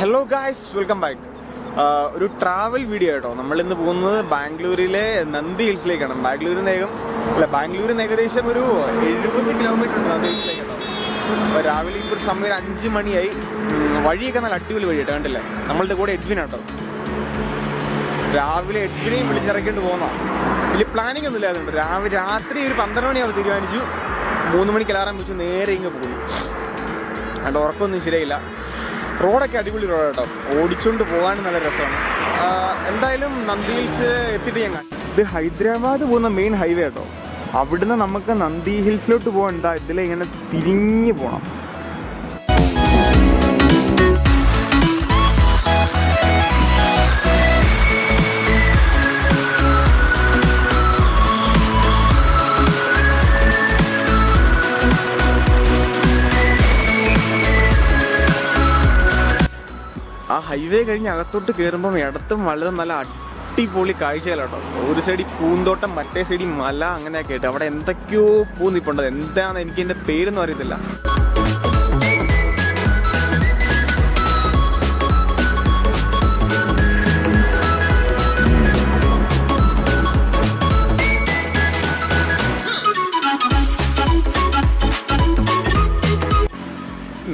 Hello guys, welcome back. ഒരു travel video കേട്ടോ. നമ്മളിന്ന് പോകുന്നത് ബാംഗ്ലൂരിലെ നന്ദി ഹിൽസിലേക്കാണ്. ബാംഗ്ലൂരിൽ നിന്ന് ഏകദേശം ഒരു 70 കിലോമീറ്റർ ഉണ്ട് നന്ദി ഹിൽസിലേക്ക് കേട്ടോ. അപ്പോൾ രാവിലെ ഇപ്പോൾ സമയം ഒരു 5 മണിയായി. വഴിയൊക്കെ നല്ല അടിപൊളി വഴി കേട്ടോ, കണ്ടില്ലേ? നമ്മളുടെ കൂടെ എഡ്വിൻ കേട്ടോ. രാവിലെ എഡ്വിനെയും വിളിച്ചിറക്കിയിട്ട് പോകുന്നതാണ്. വലിയ പ്ലാനിങ് ഒന്നും ഇല്ലാതുണ്ട്. രാത്രി ഒരു 12 മണിയാവുമ്പോൾ തീരുമാനിച്ചു. 3 മണിക്ക് അലാറം വെച്ചു നേരെ ഇങ്ങ് പോകുന്നു. അതുകൊണ്ട് ഉറക്കമൊന്നും ശരിയായില്ല. റോഡൊക്കെ അടിപൊളി റോഡ് കേട്ടോ, ഓടിച്ചുകൊണ്ട് പോകാനും നല്ല രസമാണ്. എന്തായാലും നന്ദി ഹിൽസ് എത്തിയിട്ട് ഞാൻ ഇത് ഹൈദരാബാദ് പോകുന്ന മെയിൻ ഹൈവേ കേട്ടോ. അവിടുന്ന് നമുക്ക് നന്ദി ഹിൽസിലോട്ട് പോകണ്ട, ഇതിലിങ്ങനെ തിരിഞ്ഞ് പോകണം. ആ ഹൈവേ കഴിഞ്ഞ് അകത്തോട്ട് കയറുമ്പം ഇടത്തും വലതും നല്ല അടിപൊളി കാഴ്ചകളാട്ടോ. ഒരു സൈഡിൽ പൂന്തോട്ടം, മറ്റേ സൈഡിൽ മല, അങ്ങനെയൊക്കെ ആയിട്ട് അവിടെ എന്തൊക്കെയോ പൂ നിൽപ്പുണ്ടത്. എന്താണെന്ന് എനിക്ക് എൻ്റെ പേരൊന്നും അറിയത്തില്ല.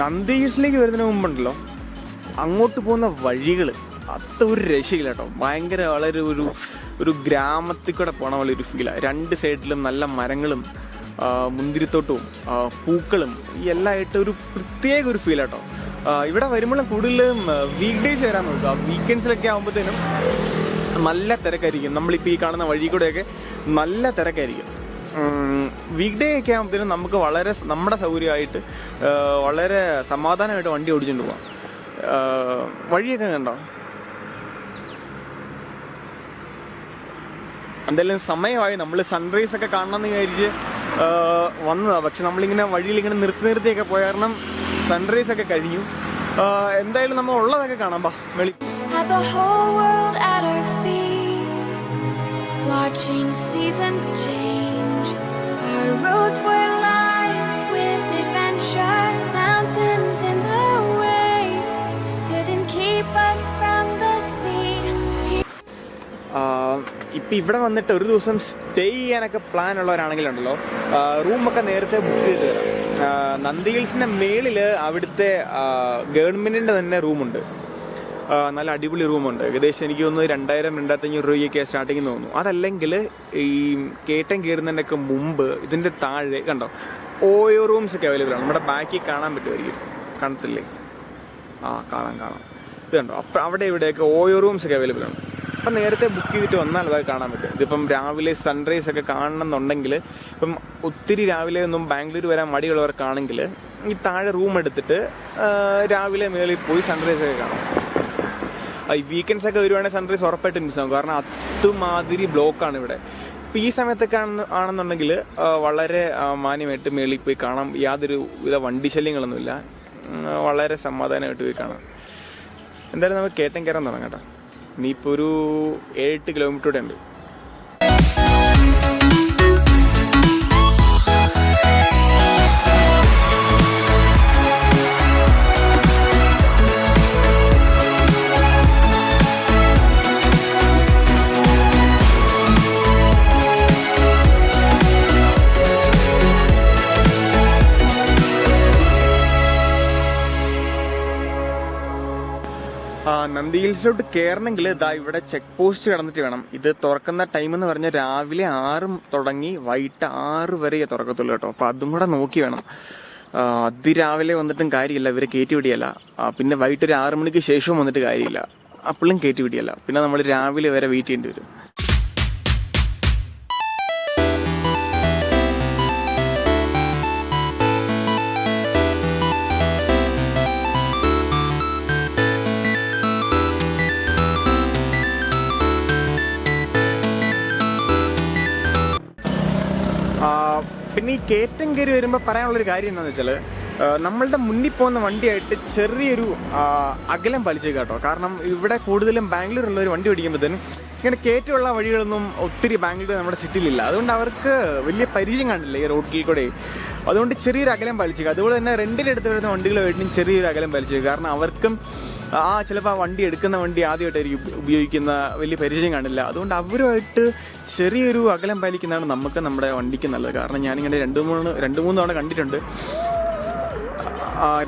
നന്ദി ഹിൽസിലേക്ക് വരുന്നതിന് മുമ്പുണ്ടല്ലോ, അങ്ങോട്ട് പോകുന്ന വഴികൾ അത്ര ഒരു രക്ഷയില്ല കേട്ടോ. ഭയങ്കര വളരെ ഒരു ഗ്രാമത്തിൽ കൂടെ പോണ പോലെ ഒരു ഫീലാണ്. 2 സൈഡിലും നല്ല മരങ്ങളും മുന്തിരിത്തോട്ടവും പൂക്കളും ഈ എല്ലാം ആയിട്ട് ഒരു പ്രത്യേക ഒരു ഫീൽ കേട്ടോ. ഇവിടെ വരുമ്പോഴും കൂടുതലും വീക്ക് ഡേയ്സ് വരാൻ നോക്കുക. വീക്കെൻഡ്സിലൊക്കെ ആകുമ്പോഴത്തേനും നല്ല തിരക്കായിരിക്കും. നമ്മളിപ്പോൾ ഈ കാണുന്ന വഴി കൂടെയൊക്കെ നല്ല തിരക്കായിരിക്കും. വീക്ക് ഡേ ഒക്കെ ആകുമ്പോഴത്തേനും നമുക്ക് വളരെ നമ്മുടെ സൗകര്യമായിട്ട് വളരെ സമാധാനമായിട്ട് വണ്ടി ഓടിച്ചുകൊണ്ട് പോകാം. വഴിയൊക്കെ കണ്ടോ? എന്തായാലും സമയമായി. നമ്മൾ സൺറൈസ് ഒക്കെ കാണണമെന്ന് വിചാരിച്ച് വന്നതാണ്. പക്ഷെ നമ്മളിങ്ങനെ വഴിയിലിങ്ങനെ നിർത്തിയൊക്കെ പോയ കാരണം സൺറൈസ് ഒക്കെ കഴിഞ്ഞു. എന്തായാലും നമ്മൾ ഉള്ളതൊക്കെ കാണാം. ബാ വെളി. ഇപ്പം ഇവിടെ വന്നിട്ട് ഒരു ദിവസം സ്റ്റേ ചെയ്യാനൊക്കെ പ്ലാൻ ഉള്ളവരാണെങ്കിലുണ്ടല്ലോ, റൂമൊക്കെ നേരത്തെ ബുക്ക് ചെയ്ത് തരാം. നന്ദി ഹിൽസിൻ്റെ മേളിൽ അവിടുത്തെ ഗവൺമെൻറ്റിൻ്റെ തന്നെ റൂമുണ്ട്. നല്ല അടിപൊളി റൂമുണ്ട്. ഏകദേശം എനിക്ക് തോന്നുന്നു 2000-2500 രൂപയ്ക്ക് സ്റ്റാർട്ടിങ് തോന്നുന്നു. അതല്ലെങ്കിൽ ഈ കയറ്റം കയറുന്നതിൻ്റെയൊക്കെ മുമ്പ് ഇതിൻ്റെ താഴെ കണ്ടോ ഓയോ റൂംസ് ഒക്കെ അവൈലബിൾ ആണ്. നമ്മുടെ ബാക്കിൽ കാണാൻ പറ്റുമായിരിക്കും, കാണത്തില്ലേ? കാണാം. ഇത് കണ്ടോ, അപ്പം അവിടെ ഇവിടെയൊക്കെ ഓയോ റൂംസ് ഒക്കെ അവൈലബിൾ ആണ്. അപ്പം നേരത്തെ ബുക്ക് ചെയ്തിട്ട് വന്നാൽ അതൊക്കെ കാണാൻ പറ്റും. ഇതിപ്പം രാവിലെ സൺറൈസ് ഒക്കെ കാണണമെന്നുണ്ടെങ്കിൽ, ഇപ്പം ഒത്തിരി രാവിലെ ഒന്നും ബാംഗ്ലൂർ വരാൻ മടിയുള്ളവർക്കാണെങ്കിൽ ഈ താഴെ റൂം എടുത്തിട്ട് രാവിലെ മേളിൽ പോയി സൺറൈസ് ഒക്കെ കാണാം. ഈ വീക്കെൻഡ്സ് ഒക്കെ വരുവാണെങ്കിൽ സൺറൈസ് ഉറപ്പായിട്ടും മിസ്സാകും, കാരണം അതുമാതിരി ബ്ലോക്കാണ് ഇവിടെ. ഇപ്പം ഈ സമയത്തൊക്കെ ആണെന്നുണ്ടെങ്കിൽ വളരെ മാന്യമായിട്ട് മേളിൽ പോയി കാണാം. യാതൊരു വിധ വണ്ടി ശല്യങ്ങളൊന്നുമില്ല. വളരെ സമാധാനമായിട്ട് പോയി കാണാം. എന്തായാലും നമുക്ക് കയറ്റം കയറാൻ തുടങ്ങാം കേട്ടോ. ഇനിയിപ്പോൾ ഒരു 7-8 കിലോമീറ്റർ കൂടെ ഉണ്ട്. നന്ദി ഹിൽസിലോട്ട് കയറണമെങ്കിൽ ഇവിടെ ചെക്ക് പോസ്റ്റ് കടന്നിട്ട് വേണം. ഇത് തുറക്കുന്ന ടൈം എന്ന് പറഞ്ഞാൽ രാവിലെ 6 തുടങ്ങി വൈകിട്ട് 6 വരെ തുറക്കത്തുള്ളൂ കേട്ടോ. അപ്പോൾ അതും കൂടെ നോക്കി വേണം. അതിരാവിലെ വന്നിട്ടും കാര്യമില്ല, ഇവരെ കയറ്റി വിടിയല്ല. പിന്നെ വൈകിട്ട് ഒരു 6 മണിക്ക് ശേഷവും വന്നിട്ട് കാര്യമില്ല, അപ്പോഴും കയറ്റി വിടിയല്ല. പിന്നെ നമ്മൾ രാവിലെ വരെ വെയിറ്റ് ചെയ്യേണ്ടി വരും. പിന്നെ ഈ കയറ്റം കയറി വരുമ്പോൾ പറയാനുള്ളൊരു കാര്യം എന്താണെന്ന് വെച്ചാൽ, നമ്മളുടെ മുന്നിൽ പോകുന്ന വണ്ടിയായിട്ട് ചെറിയൊരു അകലം പാലിച്ചേക്കാം കേട്ടോ. കാരണം ഇവിടെ കൂടുതലും ബാംഗ്ലൂരുള്ളവർ വണ്ടി ഓടിക്കുമ്പോഴത്തേനും ഇങ്ങനെ കയറ്റമുള്ള വഴികളൊന്നും ഒത്തിരി ബാംഗ്ലൂർ നമ്മുടെ സിറ്റിയിലില്ല. അതുകൊണ്ട് അവർക്ക് വലിയ പരിചയം കാണില്ല ഈ റോഡിൽ കൂടെ. അതുകൊണ്ട് ചെറിയൊരു അകലം പാലിച്ചേക്കുക. അതുപോലെ തന്നെ റെൻറ്റിനെടുത്ത് വരുന്ന വണ്ടികളുമായിട്ടും ചെറിയൊരു അകലം പാലിച്ചേക്കുക. കാരണം അവർക്കും ചിലപ്പോൾ ആ വണ്ടി എടുക്കുന്ന വണ്ടി ആദ്യമായിട്ടായിരിക്കും ഉപയോഗിക്കുന്ന, വലിയ പരിചയം കാണില്ല. അതുകൊണ്ട് അവരുമായിട്ട് ചെറിയൊരു അകലം പാലിക്കുന്നതാണ് നമുക്ക് നമ്മുടെ വണ്ടിക്ക് നല്ലത്. കാരണം ഞാനിങ്ങനെ രണ്ട് മൂന്ന് തവണ കണ്ടിട്ടുണ്ട്.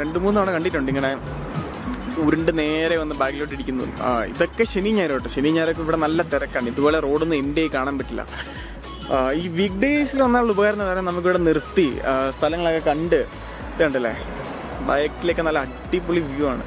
2-3 തവണ കണ്ടിട്ടുണ്ട് ഇങ്ങനെ ഉരുണ്ട് നേരെ വന്ന് ബാക്കിലോട്ട് ഇരിക്കുന്നു. ഇതൊക്കെ ശനി ഞായറൊക്കെ ഇവിടെ നല്ല തിരക്കാണ്. ഇതുപോലെ റോഡൊന്നും ഇന്ത്യയിൽ കാണാൻ പറ്റില്ല. ഈ വീക്ക് ഡേയ്സിൽ വന്നുള്ള ഉപകാരം കാരണം നമുക്കിവിടെ നിർത്തി സ്ഥലങ്ങളൊക്കെ കണ്ട് ഇതുണ്ടല്ലേ, ബൈക്കിലൊക്കെ നല്ല അടിപൊളി വ്യൂ ആണ്.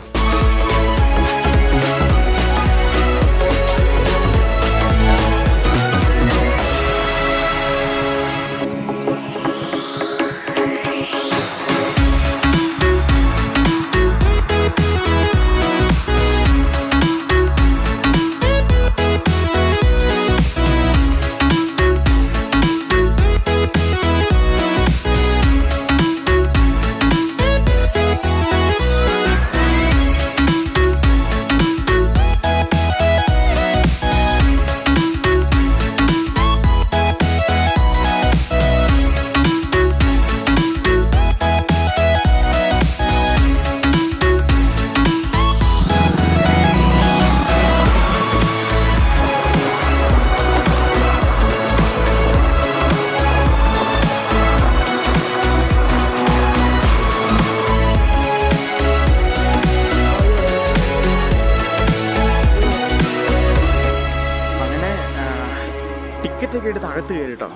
ടിക്കറ്റൊക്കെ എടുത്ത് അകത്ത് കയറി കേട്ടോ.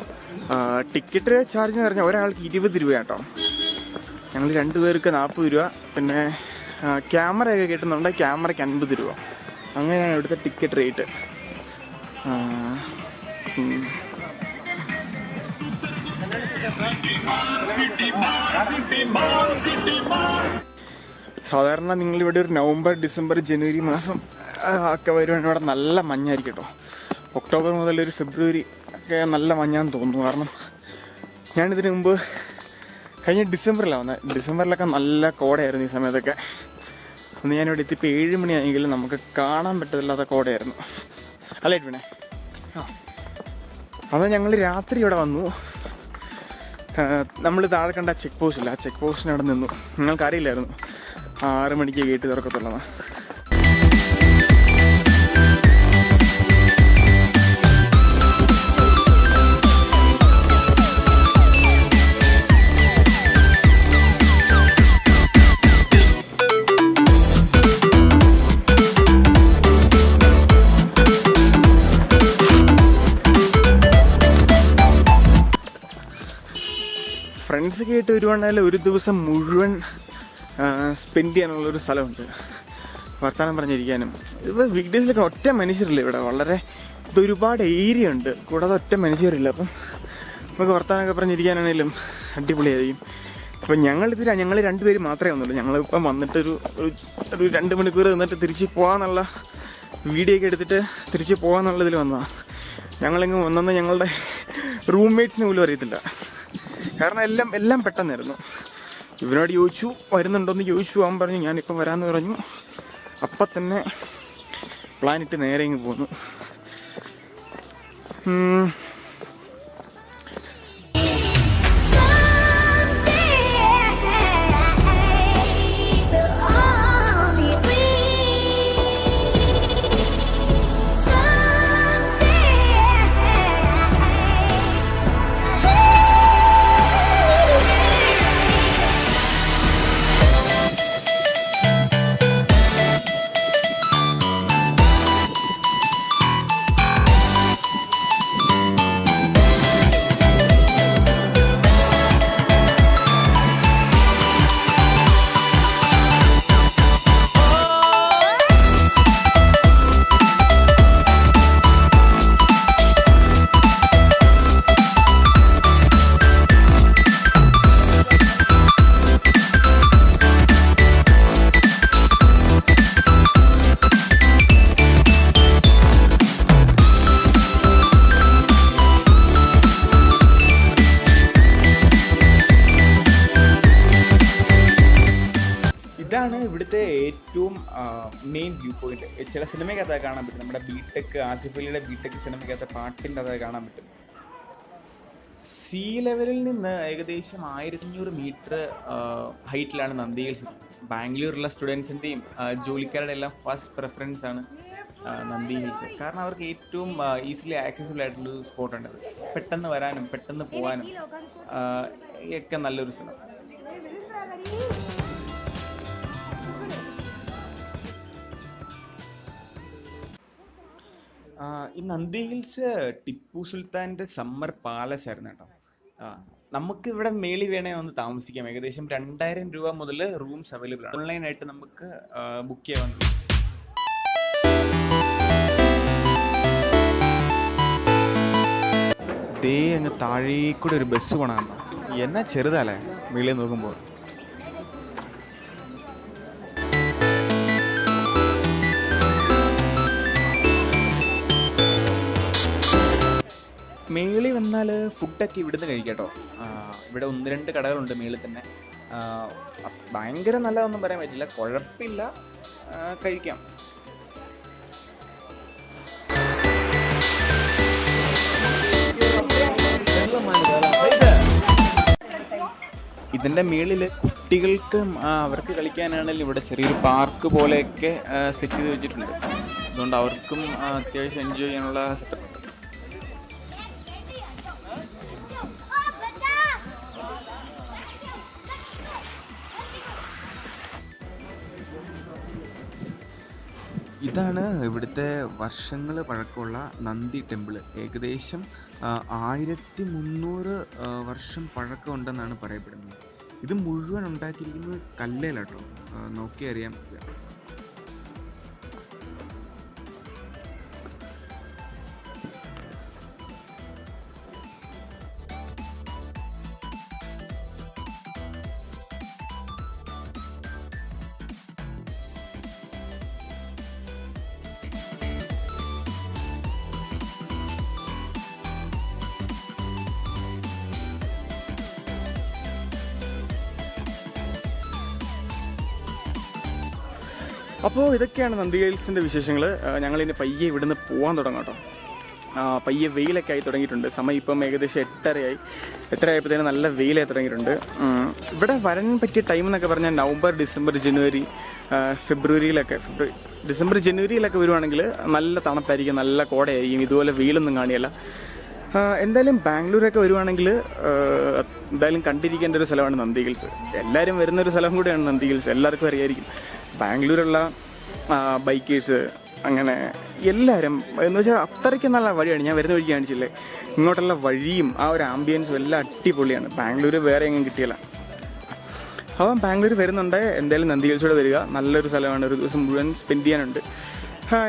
ടിക്കറ്റ് ചാർജ് എന്ന് പറഞ്ഞാൽ ഒരാൾക്ക് 20 രൂപ കേട്ടോ. ഞങ്ങൾ 2 പേർക്ക് 40 രൂപ. പിന്നെ ക്യാമറയൊക്കെ കിട്ടുന്നുണ്ട്, ക്യാമറയ്ക്ക് 50 രൂപ. അങ്ങനെയാണ് ഇവിടുത്തെ ടിക്കറ്റ് റേറ്റ്. സാധാരണ നിങ്ങളിവിടെ ഒരു നവംബർ, ഡിസംബർ, ജനുവരി മാസം ഒക്കെ വരുവാണെങ്കിൽ ഇവിടെ നല്ല മഞ്ഞായിരിക്കും കേട്ടോ. ഒക്ടോബർ മുതൽ ഒരു ഫെബ്രുവരി ഒക്കെ നല്ല മഞ്ഞാന്ന് തോന്നുന്നു. കാരണം ഞാനിതിന് മുമ്പ് കഴിഞ്ഞ ഡിസംബറിലാണ് വന്നത്. ഡിസംബറിലൊക്കെ നല്ല കോടയായിരുന്നു ഈ സമയത്തൊക്കെ. അന്ന് ഞാനിവിടെ എത്തിയപ്പോൾ 7 മണിയായെങ്കിലും നമുക്ക് കാണാൻ പറ്റത്തില്ലാത്ത കോടയായിരുന്നു. അല്ലേ പിന്നെ അത് ഞങ്ങൾ രാത്രി ഇവിടെ വന്നു. നമ്മൾ താഴെ കണ്ട ചെക്ക് പോസ്റ്റില്ല, ആ ചെക്ക് പോസ്റ്റിന് അവിടെ നിന്നു. ഞങ്ങൾക്കറിയില്ലായിരുന്നു 6 മണിക്ക് ഗേറ്റ് തുറക്കത്തുള്ളതാണ്. ഫ്രണ്ട്സൊക്കെ ആയിട്ട് വരുവാണെങ്കിൽ ഒരു ദിവസം മുഴുവൻ സ്പെൻഡ് ചെയ്യാനുള്ളൊരു സ്ഥലമുണ്ട്, വർത്തമാനം പറഞ്ഞിരിക്കാനും. ഇപ്പോൾ വീക്ക് ഡേയ്സിലൊക്കെ ഒറ്റ മനുഷ്യരില്ല ഇവിടെ. വളരെ ഇതൊരുപാട് ഏരിയ ഉണ്ട്, കൂടാതെ ഒറ്റ മനുഷ്യരില്ല. അപ്പം നമുക്ക് വർത്തമാനമൊക്കെ പറഞ്ഞിരിക്കാനാണെങ്കിലും അടിപൊളിയായിരിക്കും. അപ്പം ഞങ്ങൾ 2 പേര് മാത്രമേ വന്നുള്ളൂ. ഞങ്ങളിപ്പം വന്നിട്ടൊരു 2 മണിക്കൂർ നിന്നിട്ട് തിരിച്ച് പോകാമെന്നുള്ള വീഡിയോ ഒക്കെ എടുത്തിട്ട് തിരിച്ച് പോകാമെന്നുള്ളതിൽ വന്നതാണ്. ഞങ്ങളിങ്ങ് വന്നെന്ന് ഞങ്ങളുടെ റൂംമേറ്റ്സിന് പോലും അറിയത്തില്ല. കാരണം എല്ലാം പെട്ടെന്നായിരുന്നു. ഇവനോട് ചോദിച്ചു വരുന്നുണ്ടോയെന്ന് ചോദിച്ചു. അവൻ പറഞ്ഞു ഞാനിപ്പം വരാമെന്ന് പറഞ്ഞു. അപ്പം തന്നെ പ്ലാൻ ഇട്ട് നേരെ ഇങ്ങ് പോന്നു. ഇതാണ് ഇവിടുത്തെ ഏറ്റവും മെയിൻ വ്യൂ പോയിന്റ്. ചില സിനിമയ്ക്കകത്ത് കാണാൻ പറ്റും. നമ്മുടെ ആസിഫ് അലിയുടെ ബിടെക് സിനിമയ്ക്കകത്ത് പാട്ടിൻ്റെ അത് കാണാൻ പറ്റും. സീ ലെവലിൽ നിന്ന് ഏകദേശം 1500 മീറ്റർ ഹൈറ്റിലാണ് നന്ദി ഹിൽസ്. ബാംഗ്ലൂരിലുള്ള സ്റ്റുഡൻസിൻ്റെയും ജോലിക്കാരുടെ എല്ലാം ഫസ്റ്റ് പ്രിഫറൻസ് ആണ് നന്ദി ഹിൽസ്. കാരണം അവർക്ക് ഏറ്റവും ഈസിലി ആക്സസിബിൾ ആയിട്ടുള്ളൊരു സ്പോട്ടുണ്ട്. പെട്ടെന്ന് വരാനും പെട്ടെന്ന് പോകാനും ഒക്കെ നല്ലൊരു സ്ഥലം. ഈ നന്ദി ഹിൽസ് ടിപ്പു സുൽത്താൻ്റെ സമ്മർ പാലസ് ആയിരുന്നു കേട്ടോ. നമുക്ക് ഇവിടെ മേളി വേണേ വന്ന് താമസിക്കാം. ഏകദേശം 2000 രൂപ മുതൽ റൂംസ് അവൈലബിൾ ആണ്. ഓൺലൈനായിട്ട് നമുക്ക് ബുക്ക് ചെയ്യാൻ. ദേ അങ്ങ് താഴേക്കൂടെ ഒരു ബസ് പോകണം. എന്നാ ചെറുതല്ലേ മേളിൽ നോക്കുമ്പോൾ. മേളി വന്നാൽ ഫുഡൊക്കെ ഇവിടുന്ന് കഴിക്കാം കേട്ടോ. ഇവിടെ 1-2 കടകളുണ്ട് മേളിൽ തന്നെ. ഭയങ്കര നല്ലതൊന്നും പറയാൻ പറ്റില്ല, കുഴപ്പമില്ല, കഴിക്കാം. ഇതിൻ്റെ മേളിൽ കുട്ടികൾക്ക് അവർക്ക് കളിക്കാനാണെങ്കിൽ ഇവിടെ ചെറിയൊരു പാർക്ക് പോലെയൊക്കെ സെറ്റ് ചെയ്ത് വെച്ചിട്ടുണ്ട്. അതുകൊണ്ട് അവർക്കും അത്യാവശ്യം എൻജോയ് ചെയ്യാനുള്ള സെറ്റപ്പ് ഉണ്ട്. ഇതാണ് ഇവിടുത്തെ വർഷങ്ങൾ പഴക്കമുള്ള നന്ദി ടെമ്പിൾ. ഏകദേശം 1300 വർഷം പഴക്കമുണ്ടെന്നാണ് പറയപ്പെടുന്നത്. ഇത് മുഴുവൻ ഉണ്ടാക്കിയിരിക്കുന്നത് കല്ലേലാട്ടോ, നോക്കി അറിയാൻ പറ്റില്ല. അപ്പോൾ ഇതൊക്കെയാണ് നന്ദി ഹിൽസിൻ്റെ വിശേഷങ്ങൾ. ഞങ്ങളിനി പയ്യെ ഇവിടുന്ന് പോകാൻ തുടങ്ങാം കേട്ടോ. പയ്യെ വെയിലൊക്കെ ആയി തുടങ്ങിയിട്ടുണ്ട്. സമയം ഇപ്പം ഏകദേശം 8:30 നല്ല വെയിലായി തുടങ്ങിയിട്ടുണ്ട്. ഇവിടെ വരാൻ പറ്റിയ ടൈം എന്നൊക്കെ പറഞ്ഞാൽ നവംബർ, ഡിസംബർ, ജനുവരി, ഡിസംബർ ജനുവരിയിലൊക്കെ വരുവാണെങ്കിൽ നല്ല തണുപ്പായിരിക്കും, നല്ല കോടയായിരിക്കും. ഇതുപോലെ വെയിലൊന്നും കാണിയല്ല. എന്തായാലും ബാംഗ്ലൂരൊക്കെ വരുവാണെങ്കിൽ എന്തായാലും കണ്ടിരിക്കേണ്ട ഒരു സ്ഥലമാണ് നന്ദി ഹിൽസ്. എല്ലാവരും വരുന്നൊരു സ്ഥലം കൂടിയാണ് നന്ദി ഹിൽസ്, എല്ലാവർക്കും അറിയായിരിക്കും. ബാംഗ്ലൂരുള്ള ബൈക്കേഴ്സ് അങ്ങനെ എല്ലാവരും എന്ന് വെച്ചാൽ അത്രയ്ക്ക് നല്ല വഴിയാണ്. ഞാൻ വരുന്ന വഴിക്ക് കാണിച്ചില്ലേ, ഇങ്ങോട്ടുള്ള വഴിയും ആ ഒരു ആംബിയൻസും എല്ലാം അടിപൊളിയാണ്. ബാംഗ്ലൂർ വേറെ എങ്ങും കിട്ടിയില്ല. അപ്പം ബാംഗ്ലൂർ വരുന്നുണ്ട്, എന്തായാലും നന്ദി ഹിൽസോടെ വരിക. നല്ലൊരു സ്ഥലമാണ്, ഒരു ദിവസം മുഴുവൻ സ്പെൻഡ് ചെയ്യാനുണ്ട്.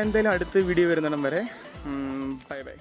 എന്തായാലും അടുത്ത വീഡിയോ വരുന്നിടം വരെ ബൈ ബൈ.